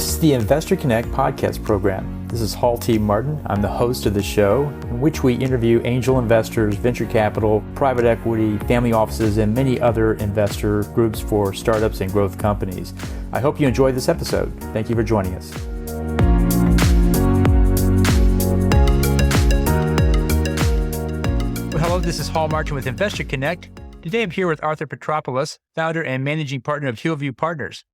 This is the Investor Connect podcast program. This is Hall T. Martin. I'm the host of the show, in which we interview angel investors, venture capital, private equity, family offices, and many other investor groups for startups and growth companies. I hope you enjoyed this episode. Thank you for joining us. Well, hello, this is Hall Martin with Investor Connect. Today I'm here with Arthur Petropoulos, founder and managing partner of Hillview Partners.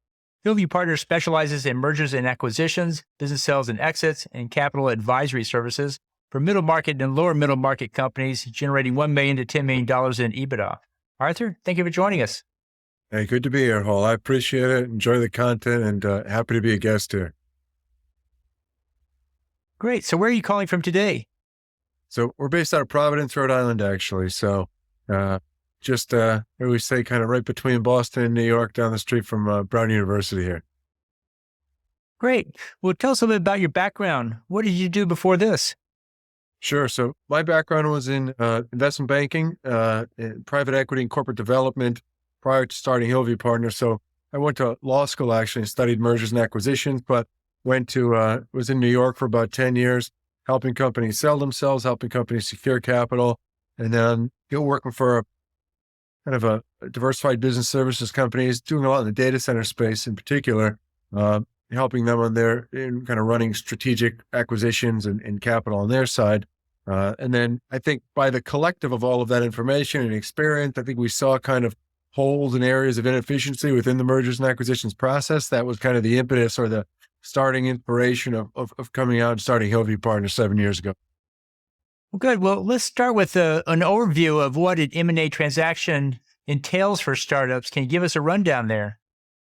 Hillview Partners specializes in mergers and acquisitions, business sales and exits, and capital advisory services for middle market and lower middle market companies, generating $1 million to $10 million in EBITDA. Arthur, thank you for joining us. Hey, good to be here, Hall. I appreciate it. Enjoy the content and happy to be a guest here. Great. So where are you calling from today? So we're based out of Providence, Rhode Island, actually. So just, I always say kind of right between Boston and New York, down the street from Brown University here. Great. Well, tell us a little bit about your background. What did you do before this? Sure. So my background was in investment banking, in private equity and corporate development prior to starting Hillview Partners. So I went to law school, actually, and studied mergers and acquisitions, but was in New York for about 10 years, helping companies sell themselves, helping companies secure capital, and then working for a diversified business services companies, doing a lot in the data center space in particular, helping them in kind of running strategic acquisitions and capital on their side. And then I think by the collective of all of that information and experience, I think we saw kind of holes and areas of inefficiency within the mergers and acquisitions process. That was kind of the impetus or the starting inspiration of coming out and starting Hillview Partners 7 years ago. Well, good. Well, let's start with an overview of what an M&A transaction entails for startups. Can you give us a rundown there?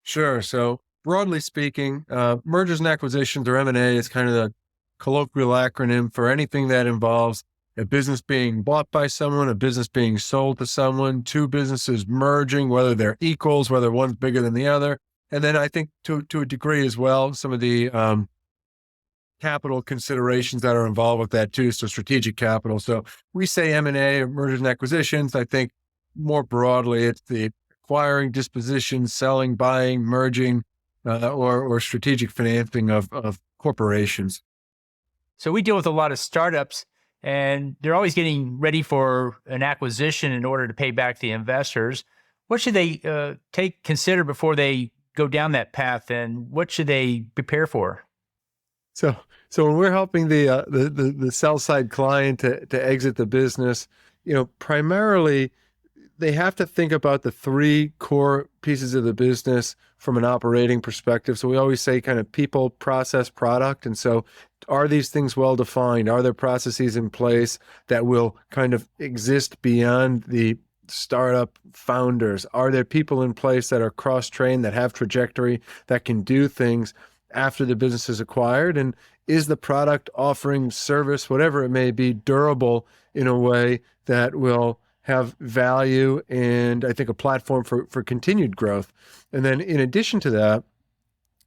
Sure. So broadly speaking, mergers and acquisitions, or M&A, is kind of the colloquial acronym for anything that involves a business being bought by someone, a business being sold to someone, two businesses merging, whether they're equals, whether one's bigger than the other. And then I think to a degree as well, some of the capital considerations that are involved with that too. So strategic capital. So we say M&A, or mergers and acquisitions. I think more broadly, it's the acquiring, disposition, selling, buying, merging, or strategic financing of corporations. So we deal with a lot of startups, and they're always getting ready for an acquisition in order to pay back the investors. What should they consider before they go down that path, and what should they prepare for? So when we're helping the sell side client to exit the business, primarily they have to think about the three core pieces of the business from an operating perspective. So we always say kind of people, process, product. And so are these things well defined? Are there processes in place that will kind of exist beyond the startup founders? Are there people in place that are cross-trained, that have trajectory, that can do things after the business is acquired? And is the product offering, service, whatever it may be, durable in a way that will have value and I think a platform for continued growth? And then in addition to that,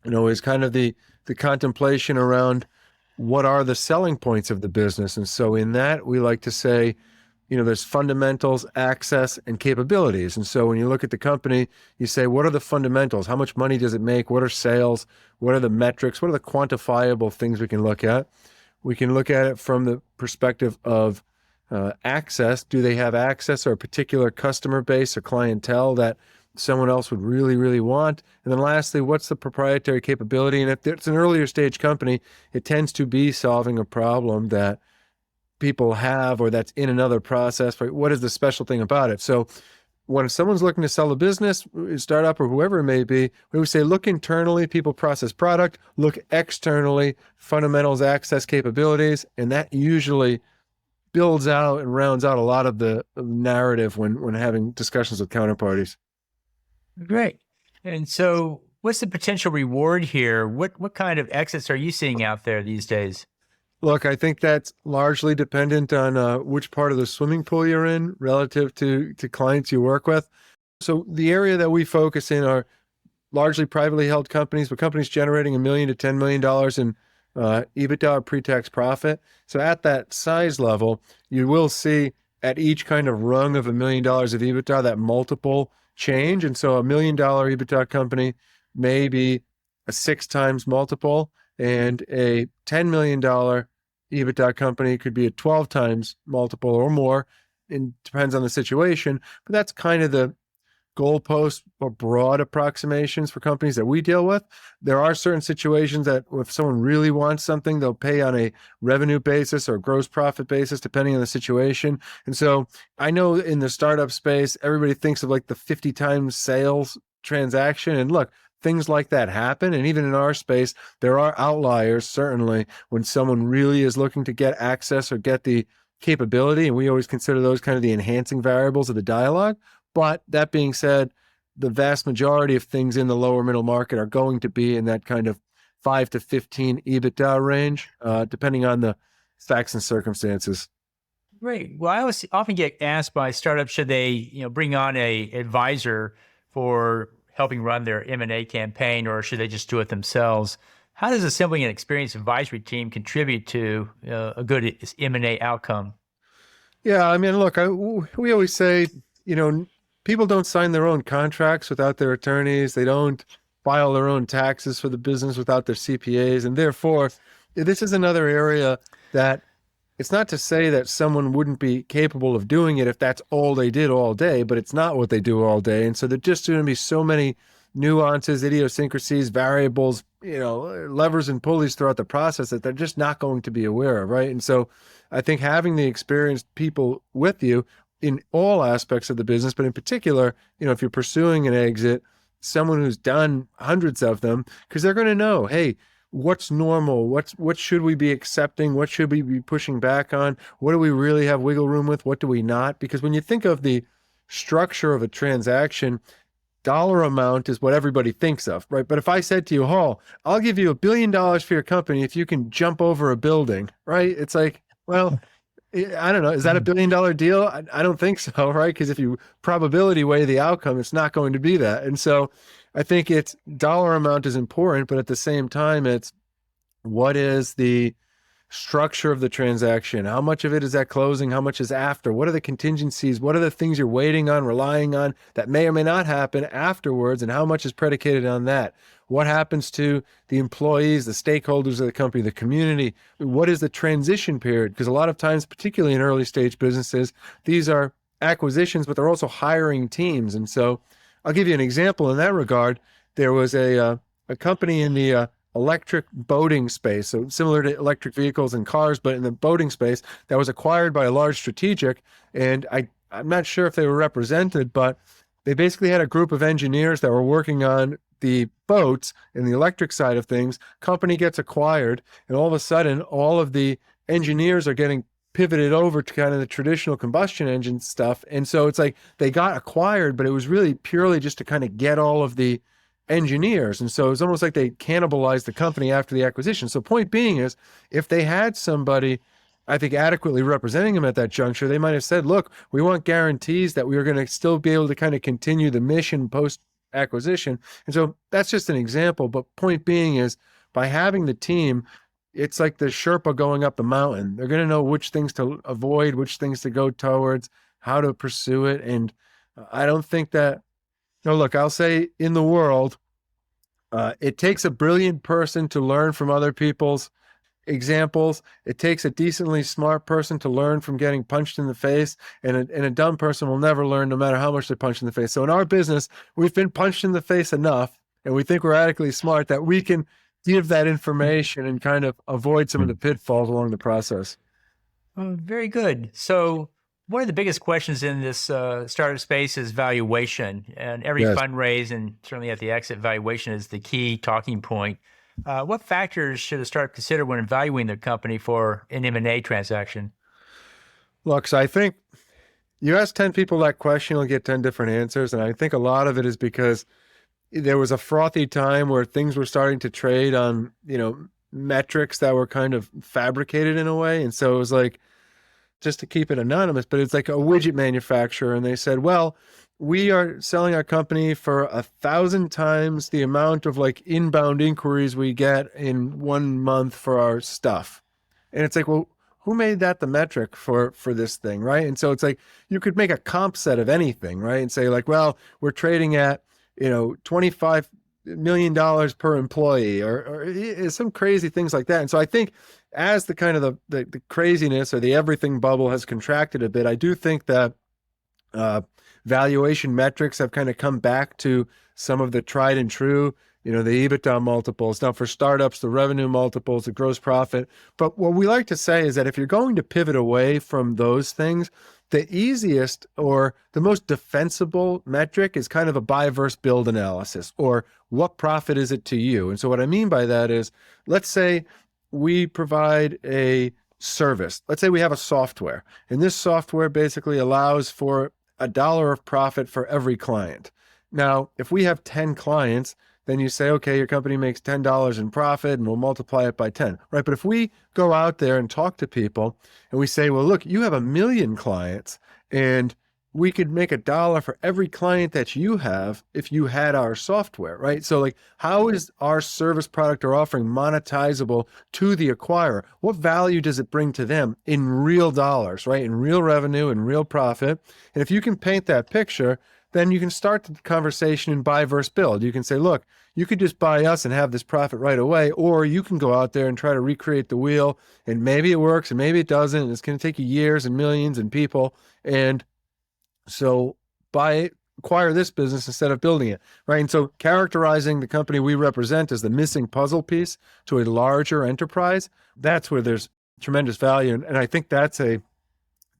is kind of the contemplation around what are the selling points of the business. And so in that, we like to say, there's fundamentals, access, and capabilities. And so when you look at the company, you say, what are the fundamentals? How much money does it make? What are sales? What are the metrics? What are the quantifiable things we can look at? We can look at it from the perspective of access. Do they have access or a particular customer base or clientele that someone else would really, really want? And then lastly, what's the proprietary capability? And if it's an earlier stage company, it tends to be solving a problem that people have or that's in another process. Right? What is the special thing about it? So when someone's looking to sell a business, startup, or whoever it may be, we would say look internally, people, process, product. Look externally, fundamentals, access, capabilities. And that usually builds out and rounds out a lot of the narrative when having discussions with counterparties. Great. And so what's the potential reward here? What kind of exits are you seeing out there these days? Look, I think that's largely dependent on which part of the swimming pool you're in relative to clients you work with. So the area that we focus in are largely privately held companies, but companies generating $1 million to $10 million in EBITDA or pre-tax profit. So at that size level, you will see at each kind of rung of $1 million of EBITDA, that multiple change. And so $1 million EBITDA company may be a 6x multiple, and a $10 million EBITDA company could be a 12x multiple or more. It depends on the situation, but that's kind of the goalposts or broad approximations for companies that we deal with. There are certain situations that if someone really wants something, they'll pay on a revenue basis or gross profit basis, depending on the situation. And so I know in the startup space, everybody thinks of like the 50 times sales transaction. And look, things like that happen. And even in our space, there are outliers, certainly, when someone really is looking to get access or get the capability. And we always consider those kind of the enhancing variables of the dialogue. But that being said, the vast majority of things in the lower middle market are going to be in that kind of 5 to 15 EBITDA range, depending on the facts and circumstances. Great. Well, I always often get asked by startups, should they, bring on a advisor for helping run their M&A campaign, or should they just do it themselves? How does assembling an experienced advisory team contribute to a good M&A outcome? Yeah, I mean, look, we always say, people don't sign their own contracts without their attorneys. They don't file their own taxes for the business without their CPAs. And therefore, this is another area that it's not to say that someone wouldn't be capable of doing it if that's all they did all day, but it's not what they do all day. And so there's just going to be so many nuances, idiosyncrasies, variables, levers and pulleys throughout the process that they're just not going to be aware of, right? And so I think having the experienced people with you in all aspects of the business, but in particular, if you're pursuing an exit, someone who's done hundreds of them, because they're going to know, hey, what's normal? What should we be accepting? What should we be pushing back on? What do we really have wiggle room with? What do we not? Because when you think of the structure of a transaction, dollar amount is what everybody thinks of, right? But if I said to you, Hall, I'll give you $1 billion for your company if you can jump over a building, right? It's like, well, I don't know. Is that a $1 billion deal? I don't think so, right? Because if you probability weigh the outcome, it's not going to be that. And so I think it's dollar amount is important, but at the same time, it's what is the structure of the transaction? How much of it is at closing? How much is after? What are the contingencies? What are the things you're waiting on, relying on that may or may not happen afterwards? And how much is predicated on that? What happens to the employees, the stakeholders of the company, the community? What is the transition period? Because a lot of times, particularly in early stage businesses, these are acquisitions, but they're also hiring teams. And so I'll give you an example in that regard. There was a company in the electric boating space, so similar to electric vehicles and cars, but in the boating space, that was acquired by a large strategic. And I'm not sure if they were represented, but they basically had a group of engineers that were working on the boats and the electric side of things. Company gets acquired, and all of a sudden, all of the engineers are getting pivoted over to kind of the traditional combustion engine stuff. And so it's like they got acquired, but it was really purely just to kind of get all of the engineers. And so it's almost like they cannibalized the company after the acquisition. So point being is, if they had somebody, I think, adequately representing them at that juncture, they might have said, look, we want guarantees that we are going to still be able to kind of continue the mission post acquisition. And so that's just an example. But point being is, by having the team, it's like the Sherpa going up the mountain. They're going to know which things to avoid, which things to go towards, how to pursue it. And I don't think that, look, I'll say in the world, it takes a brilliant person to learn from other people's examples. It takes a decently smart person to learn from getting punched in the face, and a dumb person will never learn no matter how much they're punched in the face. So in our business, we've been punched in the face enough, and we think we're adequately smart that we can give that information and kind of avoid some of the pitfalls along the process. Very good. So one of the biggest questions in this startup space is valuation, and every fundraise and certainly at the exit, valuation is the key talking point. What factors should a startup consider when evaluating their company for an M&A transaction? Look, so I think you ask 10 people that question, you'll get 10 different answers. And I think a lot of it is because there was a frothy time where things were starting to trade on, metrics that were kind of fabricated in a way. And so it was like, just to keep it anonymous, but it's like a widget manufacturer. And they said, well, we are selling our company for 1,000 times the amount of like inbound inquiries we get in 1 month for our stuff. And it's like, well, who made that the metric for this thing, right? And so it's like, you could make a comp set of anything, right? And say like, well, we're trading at, 25 $1 million per employee or some crazy things like that. And so I think as the kind of the craziness or the everything bubble has contracted a bit, I do think that valuation metrics have kind of come back to some of the tried and true, the EBITDA multiples. Now for startups, the revenue multiples, the gross profit. But what we like to say is that if you're going to pivot away from those things, the easiest or the most defensible metric is kind of a buy versus build analysis, or what profit is it to you? And so what I mean by that is, let's say we provide a service. Let's say we have a software, and this software basically allows for $1 of profit for every client. Now, if we have 10 clients, then you say, okay, your company makes $10 in profit and we'll multiply it by 10, right? But if we go out there and talk to people and we say, well, look, you have 1 million clients and we could make $1 for every client that you have if you had our software, right? So like, how is our service product or offering monetizable to the acquirer? What value does it bring to them in real dollars, right? In real revenue and real profit. And if you can paint that picture, then you can start the conversation in buy versus build. You can say, look, you could just buy us and have this profit right away, or you can go out there and try to recreate the wheel, and maybe it works and maybe it doesn't. And it's going to take you years and millions and people. And so acquire this business instead of building it, right? And so characterizing the company we represent as the missing puzzle piece to a larger enterprise, that's where there's tremendous value. And I think that's a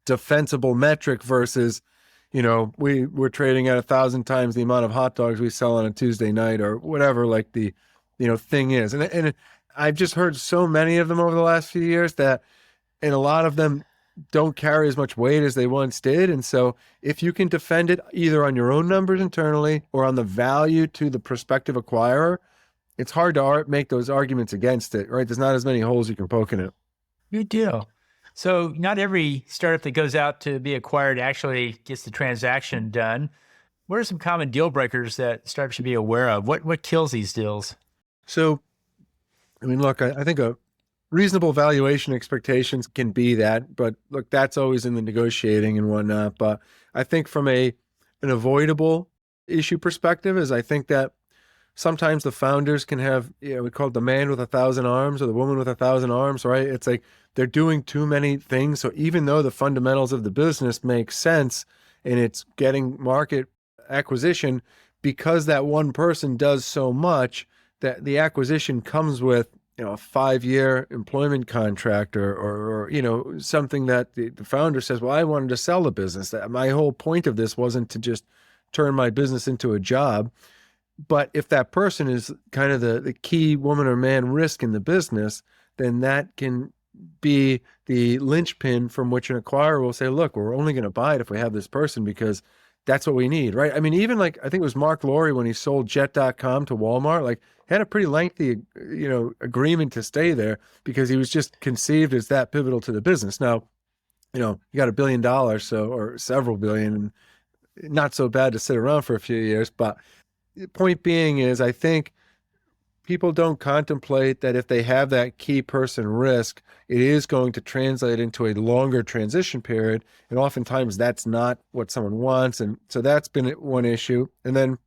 defensible metric versus, we're trading at 1,000 times the amount of hot dogs we sell on a Tuesday night or whatever, like the, thing is. And I've just heard so many of them over the last few years and a lot of them don't carry as much weight as they once did. And so if you can defend it either on your own numbers internally or on the value to the prospective acquirer, it's hard to make those arguments against it, right? There's not as many holes you can poke in it. Good deal. So not every startup that goes out to be acquired actually gets the transaction done. What are some common deal breakers that startups should be aware of? What kills these deals? So, look, I think a reasonable valuation expectations can be that, but look, that's always in the negotiating and whatnot. But I think from an avoidable issue perspective is I think that sometimes the founders can have, we call it the man with 1,000 arms or the woman with 1,000 arms, right? It's like they're doing too many things. So even though the fundamentals of the business make sense and it's getting market acquisition, because that one person does so much, that the acquisition comes with, a 5-year employment contract or something that the founder says, well, I wanted to sell the business. My whole point of this wasn't to just turn my business into a job. But if that person is kind of the key woman or man risk in the business, then that can be the linchpin from which an acquirer will say, look, we're only going to buy it if we have this person because that's what we need, right? Even like, I think it was Mark Lowry when he sold Jet.com to Walmart, like had a pretty lengthy, agreement to stay there because he was just conceived as that pivotal to the business. Now, you got $1 billion, or several billion, not so bad to sit around for a few years. But the point being is, I think people don't contemplate that if they have that key person risk, it is going to translate into a longer transition period. And oftentimes that's not what someone wants. And so that's been one issue. And then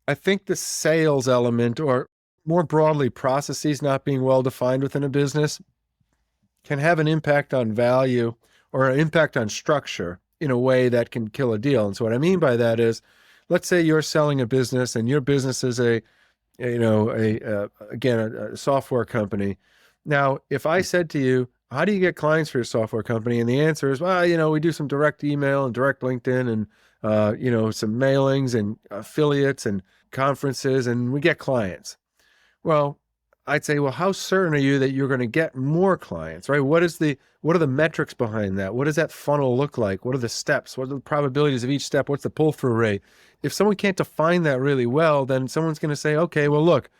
I think the sales element, or more broadly, processes not being well defined within a business, can have an impact on value or an impact on structure in a way that can kill a deal. And so what I mean by that is, let's say you're selling a business and your business is a software company. Now, if I said to you, how do you get clients for your software company? And the answer is, well, we do some direct email and direct LinkedIn and, some mailings and affiliates and conferences, and we get clients. Well, I'd say, well, how certain are you that you're going to get more clients, right? What are the metrics behind that? What does that funnel look like? What are the steps? What are the probabilities of each step? What's the pull-through rate? If someone can't define that really well, then someone's going to say, okay, well, look,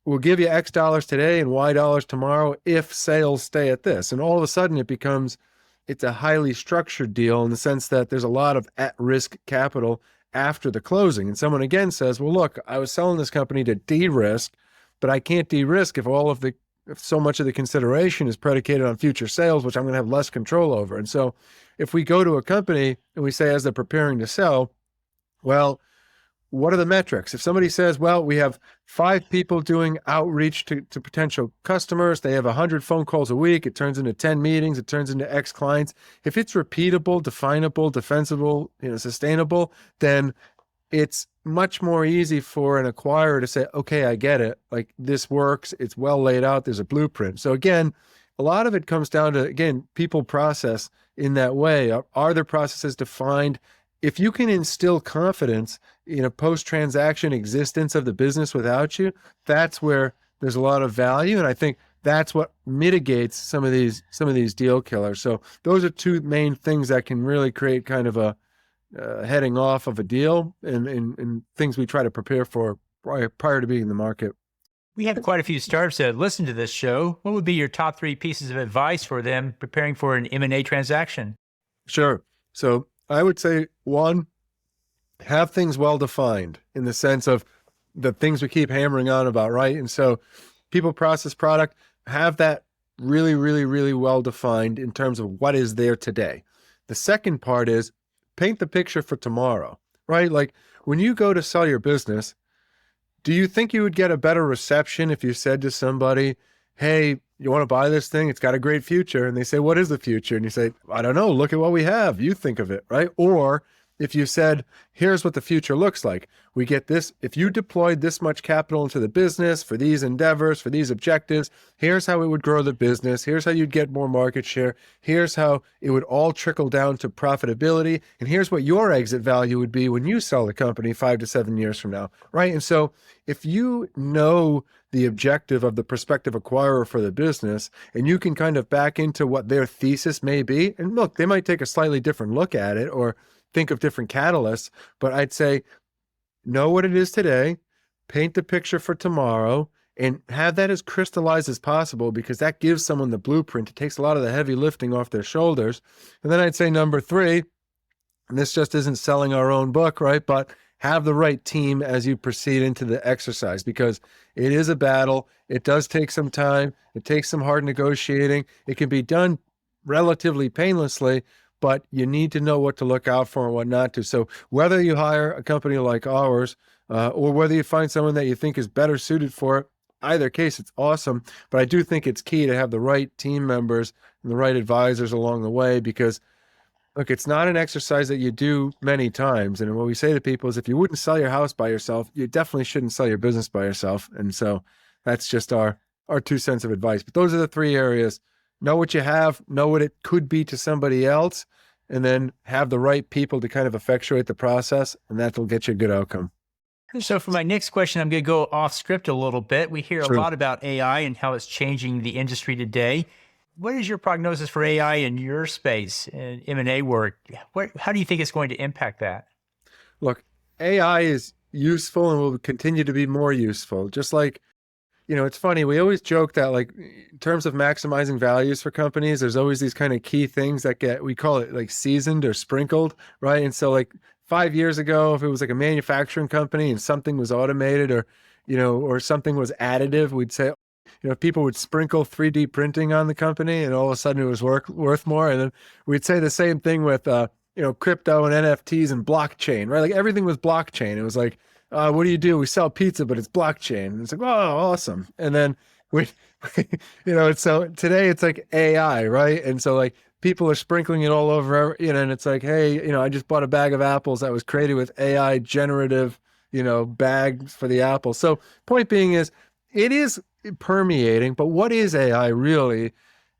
we'll give you X dollars today and Y dollars tomorrow if sales stay at this. And all of a sudden it's a highly structured deal in the sense that there's a lot of at-risk capital after the closing. And someone again says, well, look, I was selling this company to de-risk, but I can't de-risk if so much of the consideration is predicated on future sales, which I'm going to have less control over. And so if we go to a company and we say, as they're preparing to sell, well, what are the metrics? If somebody says, well, we have 5 people doing outreach to potential customers, they have 100 phone calls a week, it turns into 10 meetings, it turns into X clients. If it's repeatable, definable, defensible, sustainable, then it's much more easy for an acquirer to say, okay, I get it. Like, this works. It's well laid out. There's a blueprint. So again, a lot of it comes down to, again, people process in that way. Are their processes defined? If you can instill confidence in a post-transaction existence of the business without you, that's where there's a lot of value. And I think that's what mitigates some of these deal killers. So those are 2 main things that can really create kind of a heading off of a deal and things we try to prepare for prior to being in the market. We have quite a few startups that listen to this show. What would be your top 3 pieces of advice for them preparing for an M&A transaction? Sure. So I would say, 1, have things well defined in the sense of the things we keep hammering on about, right? And so people, process, product, have that really, really, really well defined in terms of what is there today. The second part is paint the picture for tomorrow, right? Like, when you go to sell your business, do you think you would get a better reception if you said to somebody, hey, you want to buy this thing? It's got a great future. And they say, what is the future? And you say, I don't know. Look at what we have. You think of it, right? Or if you said, here's what the future looks like. We get this. If you deployed this much capital into the business for these endeavors, for these objectives, here's how it would grow the business. Here's how you'd get more market share. Here's how it would all trickle down to profitability. And here's what your exit value would be when you sell the company 5 to 7 years from now, right? And so if you know the objective of the prospective acquirer for the business, and you can kind of back into what their thesis may be, and look, they might take a slightly different look at it or think of different catalysts, but I'd say know what it is today, paint the picture for tomorrow, and have that as crystallized as possible, because that gives someone the blueprint. It takes a lot of the heavy lifting off their shoulders. And then I'd say number 3, and this just isn't selling our own book, right? But have the right team as you proceed into the exercise, because it is a battle. It does take some time. It takes some hard negotiating. It can be done relatively painlessly, but you need to know what to look out for and what not to. So whether you hire a company like ours, or whether you find someone that you think is better suited for it, either case, it's awesome. But I do think it's key to have the right team members and the right advisors along the way, because look, it's not an exercise that you do many times. And what we say to people is, if you wouldn't sell your house by yourself, you definitely shouldn't sell your business by yourself. And so that's just our 2 cents of advice. But those are the 3 areas. Know what you have, know what it could be to somebody else, and then have the right people to kind of effectuate the process, and that'll get you a good outcome. So for my next question, I'm going to go off script a little bit. We hear Sure. a lot about AI and how it's changing the industry today. What is your prognosis for AI in your space and M&A work? How do you think it's going to impact that? Look, AI is useful and will continue to be more useful. Just like, it's funny, we always joke that, like, in terms of maximizing values for companies, there's always these kind of key things that we call it like seasoned or sprinkled, right? And so like 5 years ago, if it was like a manufacturing company and something was automated or, or something was additive, we'd say, people would sprinkle 3D printing on the company and all of a sudden it was worth more. And then we'd say the same thing with, crypto and NFTs and blockchain, right? Like everything was blockchain. It was like, what do? We sell pizza, but it's blockchain. And it's like, oh, awesome. And then so today it's like AI, right? And so like people are sprinkling it all over, and it's like, hey, I just bought a bag of apples that was created with AI generative, bags for the apples. So point being is, it is permeating, but what is AI really?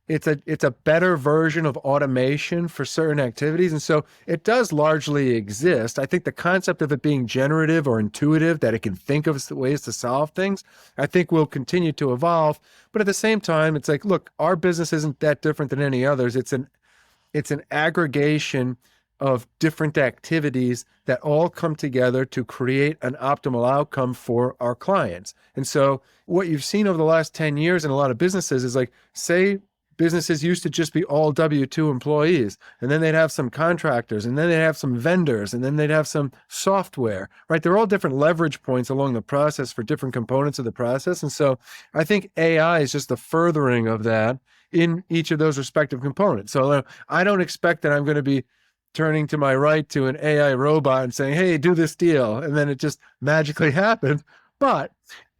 It's a better version of automation for certain activities. And so it does largely exist. I think the concept of it being generative or intuitive, that it can think of ways to solve things, I think will continue to evolve. But at the same time, it's like, look, our business isn't that different than any others. It's an aggregation of different activities that all come together to create an optimal outcome for our clients. And so what you've seen over the last 10 years in a lot of businesses is, like, say businesses used to just be all W-2 employees, and then they'd have some contractors, and then they'd have some vendors, and then they'd have some software, right? They're all different leverage points along the process for different components of the process. And so I think AI is just the furthering of that in each of those respective components. So I don't expect that I'm going to be turning to my right to an AI robot and saying, hey, do this deal. And then it just magically happens. But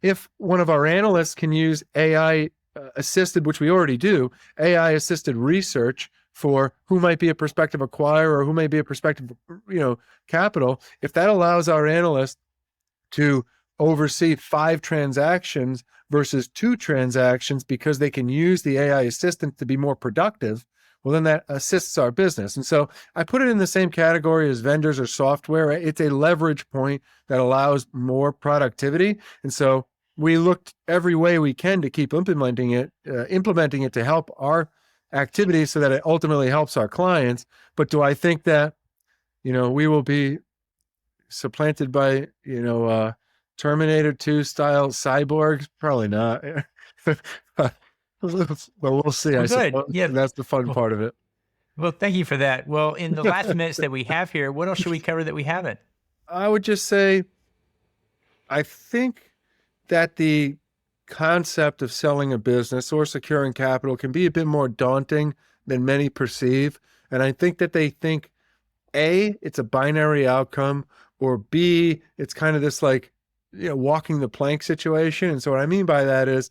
if one of our analysts can use AI assisted, which we already do, AI assisted research for who might be a prospective acquirer or who may be a prospective, capital, if that allows our analyst to oversee 5 transactions versus 2 transactions because they can use the AI assistant to be more productive, well, then that assists our business. And so I put it in the same category as vendors or software. It's a leverage point that allows more productivity. And so we looked every way we can to keep implementing it to help our activities so that it ultimately helps our clients. But do I think that, we will be supplanted by, Terminator 2 style cyborgs? Probably not. Well, we'll see. Well, I good. suppose. Yeah. And that's the fun part of it. Well, thank you for that. Well, in the last minutes that we have here, what else should we cover that we haven't? I would just say, I think that the concept of selling a business or securing capital can be a bit more daunting than many perceive. And I think that they think, A, it's a binary outcome, or B, it's kind of this walking the plank situation. And so what I mean by that is,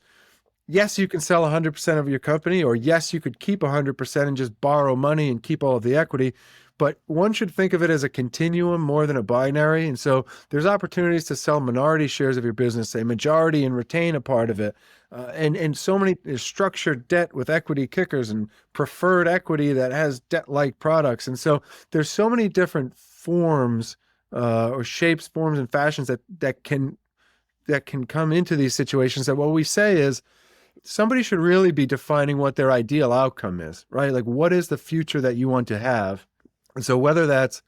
yes, you can sell 100% of your company, or yes, you could keep 100% and just borrow money and keep all of the equity. But one should think of it as a continuum more than a binary. And so there's opportunities to sell minority shares of your business, a majority, and retain a part of it. And so many, there's structured debt with equity kickers and preferred equity that has debt-like products. And so there's so many different forms or shapes, forms, and fashions that can come into these situations, that what we say is somebody should really be defining what their ideal outcome is, right? Like, what is the future that you want to have? And so whether that's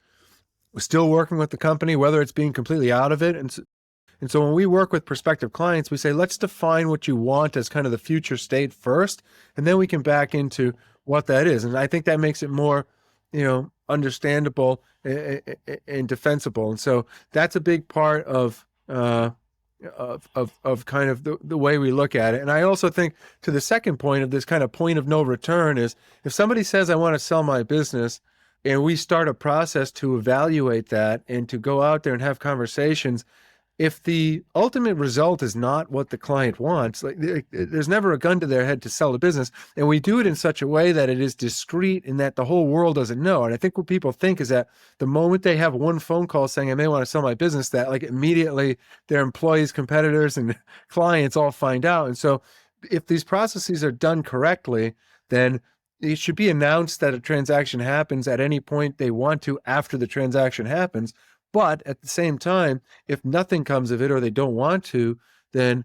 still working with the company, whether it's being completely out of it. And so when we work with prospective clients, we say, let's define what you want as kind of the future state first, and then we can back into what that is. And I think that makes it more, understandable and defensible. And so that's a big part of kind of the way we look at it. And I also think, to the second point of this kind of point of no return, is if somebody says, I want to sell my business, and we start a process to evaluate that and to go out there and have conversations, if the ultimate result is not what the client wants, there's never a gun to their head to sell the business. And we do it in such a way that it is discreet and that the whole world doesn't know. And I think what people think is that the moment they have one phone call saying, I may want to sell my business, that immediately their employees, competitors, and clients all find out. And so if these processes are done correctly, then it should be announced that a transaction happens at any point they want to after the transaction happens. But at the same time, if nothing comes of it or they don't want to, then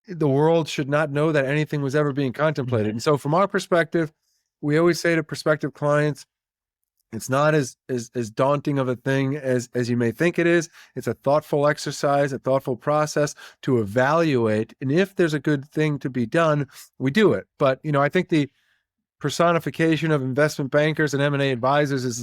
the world should not know that anything was ever being contemplated. And so from our perspective, we always say to prospective clients, it's not as daunting of a thing as you may think it is. It's a thoughtful exercise, a thoughtful process to evaluate. And if there's a good thing to be done, we do it. But, I think the personification of investment bankers and M&A advisors is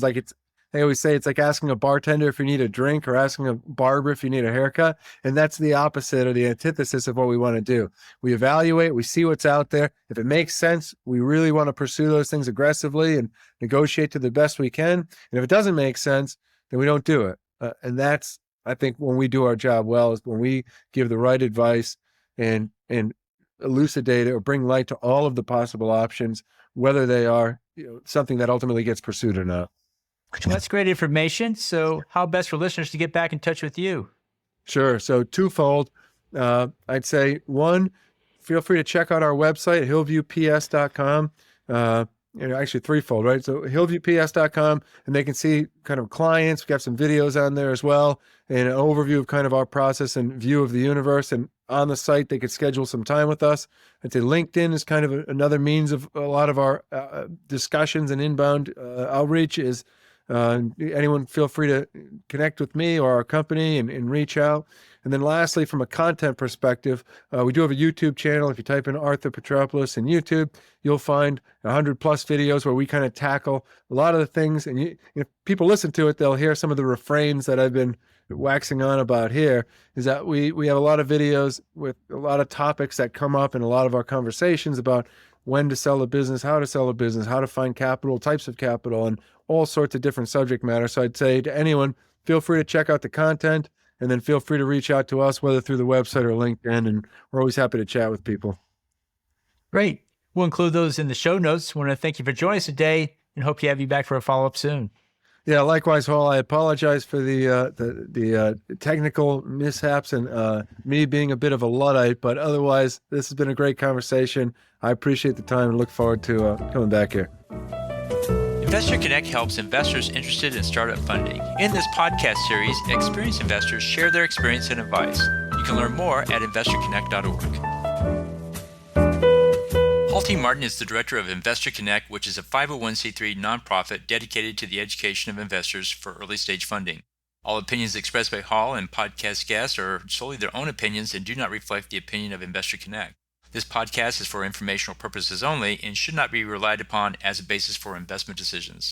they always say it's like asking a bartender if you need a drink or asking a barber if you need a haircut. And that's the opposite or the antithesis of what we want to do. We evaluate, we see what's out there. If it makes sense, we really want to pursue those things aggressively and negotiate to the best we can. And if it doesn't make sense, then we don't do it. And that's, I think, when we do our job well, is when we give the right advice and elucidate it or bring light to all of the possible options, whether they are something that ultimately gets pursued or not. Well, that's great information. So how best for listeners to get back in touch with you? Sure. So twofold. I'd say, one, feel free to check out our website, hillviewps.com. Actually threefold, right? So hillviewps.com, and they can see kind of clients. We've got some videos on there as well, and an overview of kind of our process and view of the universe. And on the site, they could schedule some time with us. I'd say LinkedIn is kind of another means of a lot of our discussions and inbound outreach. Is anyone feel free to connect with me or our company and reach out. And then lastly, from a content perspective, we do have a YouTube channel. If you type in Arthur Petropoulos in YouTube, you'll find 100+ videos where we kind of tackle a lot of the things. And if people listen to it, they'll hear some of the refrains that I've been waxing on about here, is that we have a lot of videos with a lot of topics that come up in a lot of our conversations about when to sell a business, how to sell a business, how to find capital, types of capital, and all sorts of different subject matter. So I'd say to anyone, feel free to check out the content, and then feel free to reach out to us, whether through the website or LinkedIn, and we're always happy to chat with people. Great. We'll include those in the show notes. I want to thank you for joining us today and hope to have you back for a follow-up soon. Yeah, likewise, Hall. I apologize for the technical mishaps and me being a bit of a Luddite, but otherwise, this has been a great conversation. I appreciate the time and look forward to coming back here. Investor Connect helps investors interested in startup funding. In this podcast series, experienced investors share their experience and advice. You can learn more at investorconnect.org. Paul T. Martin is the director of Investor Connect, which is a 501c3 nonprofit dedicated to the education of investors for early-stage funding. All opinions expressed by Hall and podcast guests are solely their own opinions and do not reflect the opinion of Investor Connect. This podcast is for informational purposes only and should not be relied upon as a basis for investment decisions.